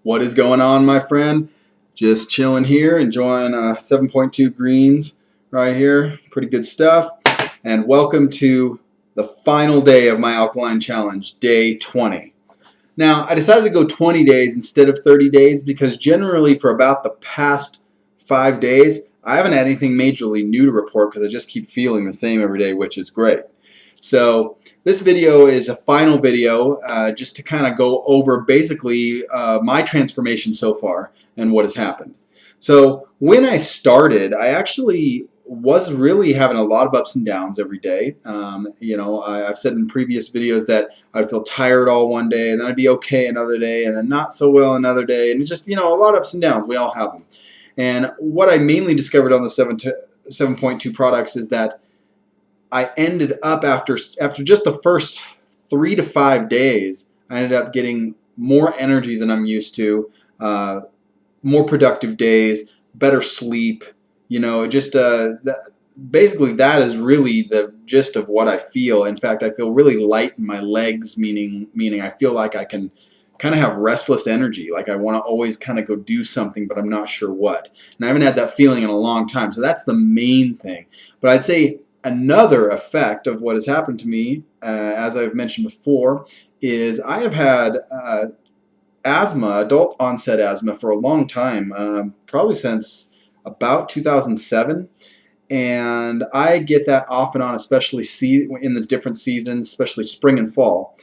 What is going on, my friend? Just chilling here, enjoying 7.2 greens right here. Pretty good stuff. And welcome to the final day of my alkaline challenge, day 20. Now, I decided to go 20 days instead of 30 days because generally for about the past 5 days, I haven't had anything majorly new to report because I just keep feeling the same every day, which is great. So this video is a final video just to kind of go over basically my transformation so far and what has happened. So when I started, I actually was really having a lot of ups and downs every day. I've said in previous videos that I'd feel tired all one day, and then I'd be okay another day, and then not so well another day, and just, a lot of ups and downs. We all have them. And what I mainly discovered on the 7.2 products is that I ended up after just the first 3 to 5 days, I ended up getting more energy than I'm used to, more productive days, better sleep. Basically that is really the gist of what I feel. In fact, I feel really light in my legs, meaning I feel like I can kind of have restless energy, like I want to always kind of go do something, but I'm not sure what. And I haven't had that feeling in a long time, so that's the main thing. But I'd say another effect of what has happened to me, as I've mentioned before, is I have had asthma, adult onset asthma, for a long time, probably since about 2007. And I get that off and on, especially in the different seasons, especially spring and fall.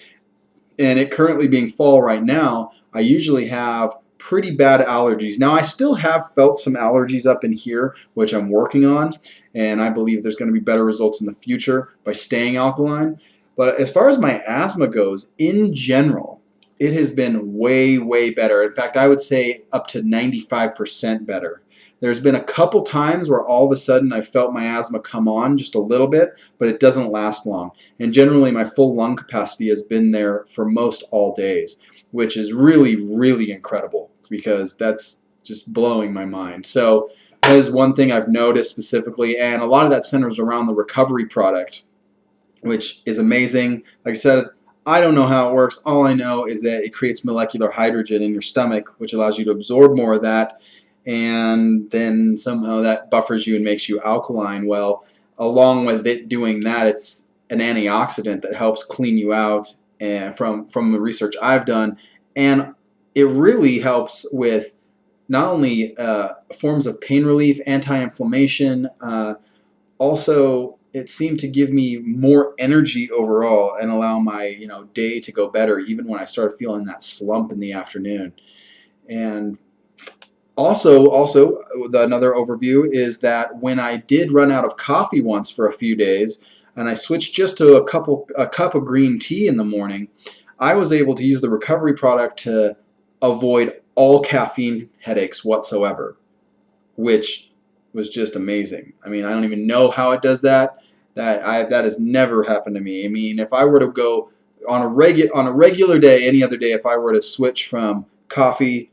And it currently being fall right now, I usually have pretty bad allergies. Now, I still have felt some allergies up in here, which I'm working on, and I believe there's going to be better results in the future by staying alkaline. But as far as my asthma goes, in general, it has been way, way better. In fact, I would say up to 95% better. There's been a couple times where all of a sudden I felt my asthma come on just a little bit, but it doesn't last long. And generally my full lung capacity has been there for most all days, which is really, really incredible because that's just blowing my mind. So that is one thing I've noticed specifically, and a lot of that centers around the recovery product, which is amazing. Like I said, I don't know how it works. All I know is that it creates molecular hydrogen in your stomach, which allows you to absorb more of that, and then somehow that buffers you and makes you alkaline. Well, along with it doing that, it's an antioxidant that helps clean you out, from the research I've done, and it really helps with not only forms of pain relief, anti-inflammation, also it seemed to give me more energy overall and allow my day to go better even when I started feeling that slump in the afternoon. And also, another overview is that when I did run out of coffee once for a few days, and I switched just to a cup of green tea in the morning, I was able to use the recovery product to avoid all caffeine headaches whatsoever, which was just amazing. I mean, I don't even know how it does that. That has never happened to me. I mean, if I were to go on a regular day, any other day, if I were to switch from coffee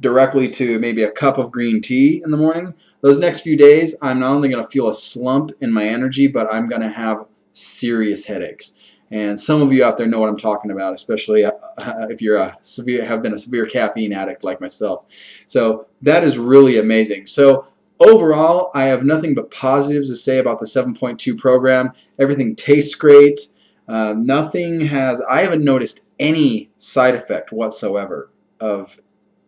directly to maybe a cup of green tea in the morning, those next few days I'm not only going to feel a slump in my energy, but I'm going to have serious headaches. And some of you out there know what I'm talking about, especially if you're have been a severe caffeine addict like myself. So that is really amazing. So overall, I have nothing but positives to say about the 7.2 program. Everything tastes great. I haven't noticed any side effect whatsoever of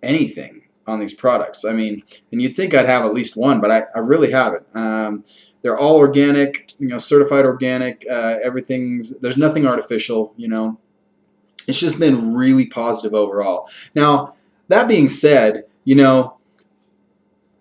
anything on these products. I mean, and you'd think I'd have at least one, but I really haven't. They're all organic, certified organic. There's nothing artificial. It's just been really positive overall. Now, that being said,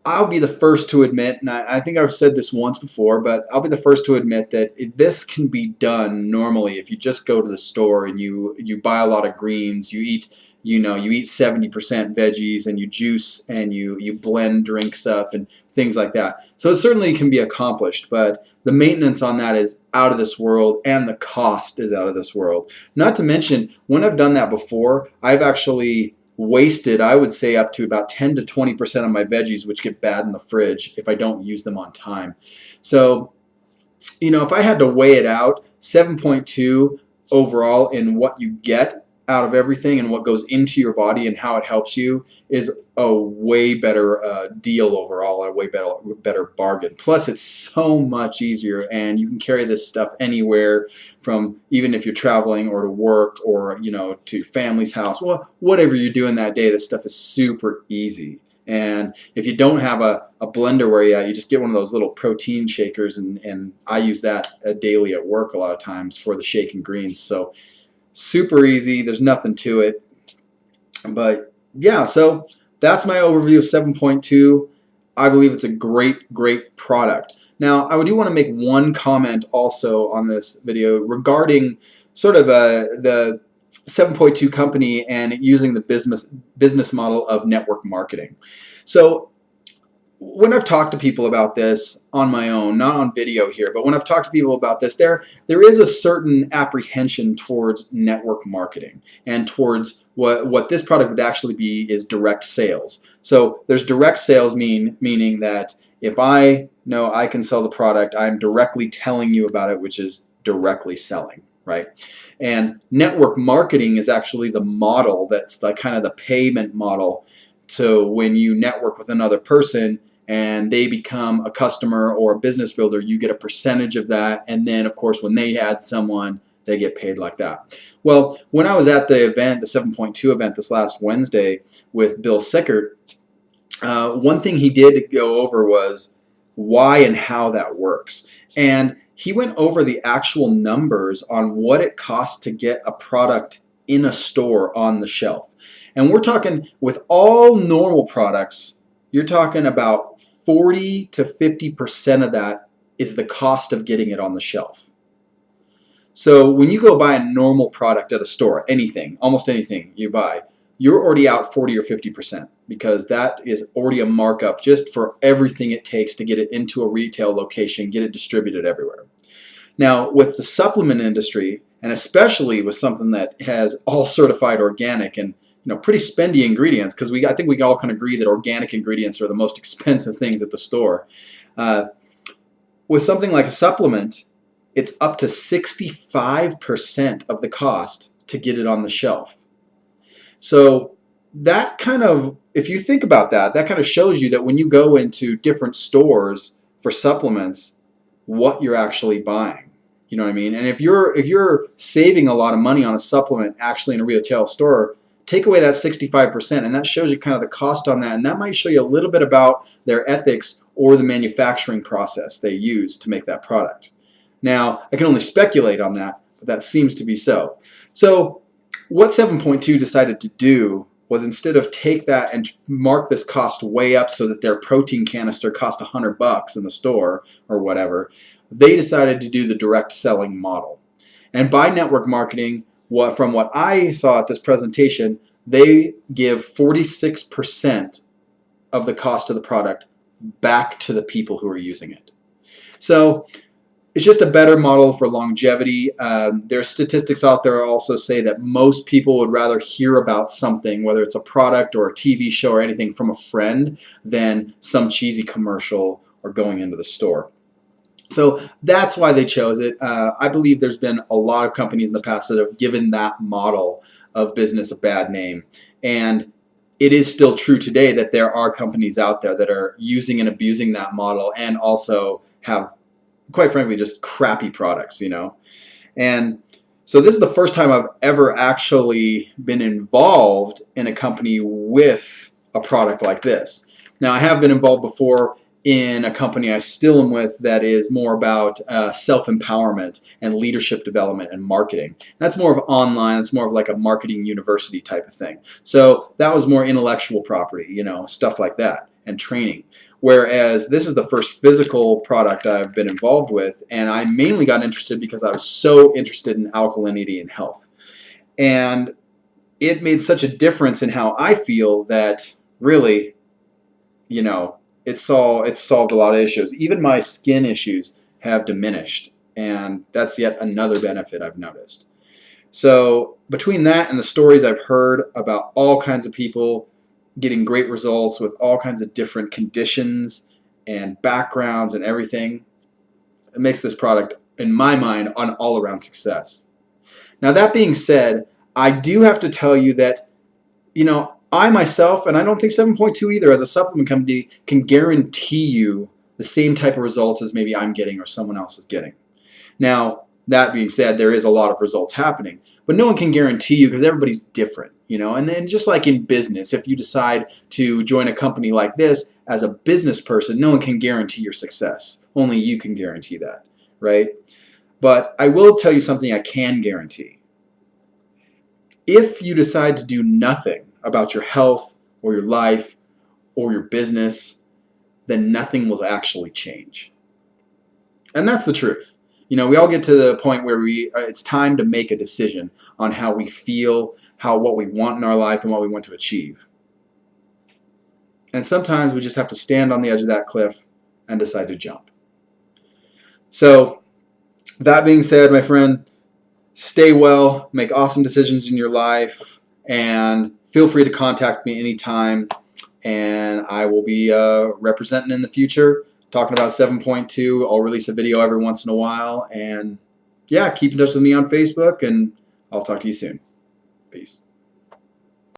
I'll be the first to admit, and I think I've said this once before, but I'll be the first to admit that this can be done normally if you just go to the store and you buy a lot of greens, you eat 70% veggies, and you juice and you blend drinks up and things like that. So it certainly can be accomplished, but the maintenance on that is out of this world, and the cost is out of this world. Not to mention, when I've done that before, I've actually wasted, I would say, up to about 10 to 20% of my veggies, which get bad in the fridge if I don't use them on time. So, if I had to weigh it out, 7.2 overall in what you get out of everything and what goes into your body and how it helps you is a way better deal overall, a way better bargain. Plus, it's so much easier, and you can carry this stuff anywhere, from even if you're traveling or to work or to family's house. Well, whatever you're doing that day, this stuff is super easy. And if you don't have a blender where you just get one of those little protein shakers, and I use that daily at work a lot of times for the shaken greens. So super easy. There's nothing to it. But yeah, so that's my overview of 7.2. I believe it's a great product. Now, I do want to make one comment also on this video regarding sort of the 7.2 company and using the business model of network marketing. So when I've talked to people about this on my own, not on video here, but when I've talked to people about this, there is a certain apprehension towards network marketing and towards what this product would actually be is direct sales. So there's direct sales meaning that if I know I can sell the product, I'm directly telling you about it, which is directly selling, right? And network marketing is actually the model that's the kind of the payment model. So when you network with another person and they become a customer or a business builder, you get a percentage of that, and then of course when they add someone, they get paid like that. Well, when I was at the event, the 7.2 event this last Wednesday with Bill Sickert, one thing he did go over was why and how that works. And he went over the actual numbers on what it costs to get a product in a store on the shelf. And we're talking with all normal products, you're talking about 40 to 50% of that is the cost of getting it on the shelf. So when you go buy a normal product at a store, anything, almost anything you buy, you're already out 40 or 50% because that is already a markup just for everything it takes to get it into a retail location, get it distributed everywhere. Now, with the supplement industry, and especially with something that has all certified organic and pretty spendy ingredients, because I think we all can agree that organic ingredients are the most expensive things at the store. With something like a supplement, it's up to 65% of the cost to get it on the shelf. So that kind of, if you think about that, that kind of shows you that when you go into different stores for supplements, what you're actually buying. You know what I mean? And if you're saving a lot of money on a supplement actually in a retail store, take away that 65%, and that shows you kind of the cost on that, and that might show you a little bit about their ethics or the manufacturing process they use to make that product. Now, I can only speculate on that, but that seems to be so. So what 7.2 decided to do was, instead of take that and mark this cost way up so that their protein canister cost $100 in the store or whatever, they decided to do the direct selling model. And by network marketing, from what I saw at this presentation, they give 46% of the cost of the product back to the people who are using it. So it's just a better model for longevity. There are statistics out there also say that most people would rather hear about something, whether it's a product or a TV show or anything, from a friend than some cheesy commercial or going into the store. So that's why they chose it. I believe there's been a lot of companies in the past that have given that model of business a bad name. And it is still true today that there are companies out there that are using and abusing that model and also have, quite frankly, just crappy products, And so this is the first time I've ever actually been involved in a company with a product like this. Now, I have been involved before in a company I still am with that is more about self-empowerment and leadership development and marketing. That's more of online. It's more of like a marketing university type of thing. So that was more intellectual property, stuff like that, and training. Whereas this is the first physical product I've been involved with, and I mainly got interested because I was so interested in alkalinity and health. And it made such a difference in how I feel that really, it solved a lot of issues. Even my skin issues have diminished, and that's yet another benefit I've noticed. So between that and the stories I've heard about all kinds of people getting great results with all kinds of different conditions and backgrounds and everything, it makes this product, in my mind, an all-around success. Now, that being said, I do have to tell you that, I myself, and I don't think 7.2 either, as a supplement company, can guarantee you the same type of results as maybe I'm getting or someone else is getting. Now, that being said, there is a lot of results happening, but no one can guarantee you because everybody's different, and then just like in business, if you decide to join a company like this as a business person, no one can guarantee your success. Only you can guarantee that, right? But I will tell you something I can guarantee. If you decide to do nothing about your health or your life or your business, then nothing will actually change. And that's the truth. We all get to the point where it's time to make a decision on how we feel, what we want in our life, and what we want to achieve. And sometimes we just have to stand on the edge of that cliff and decide to jump. So, that being said, my friend, stay well, make awesome decisions in your life, and feel free to contact me anytime, and I will be representing in the future, talking about 7.2. I'll release a video every once in a while, and yeah, keep in touch with me on Facebook, and I'll talk to you soon. Peace.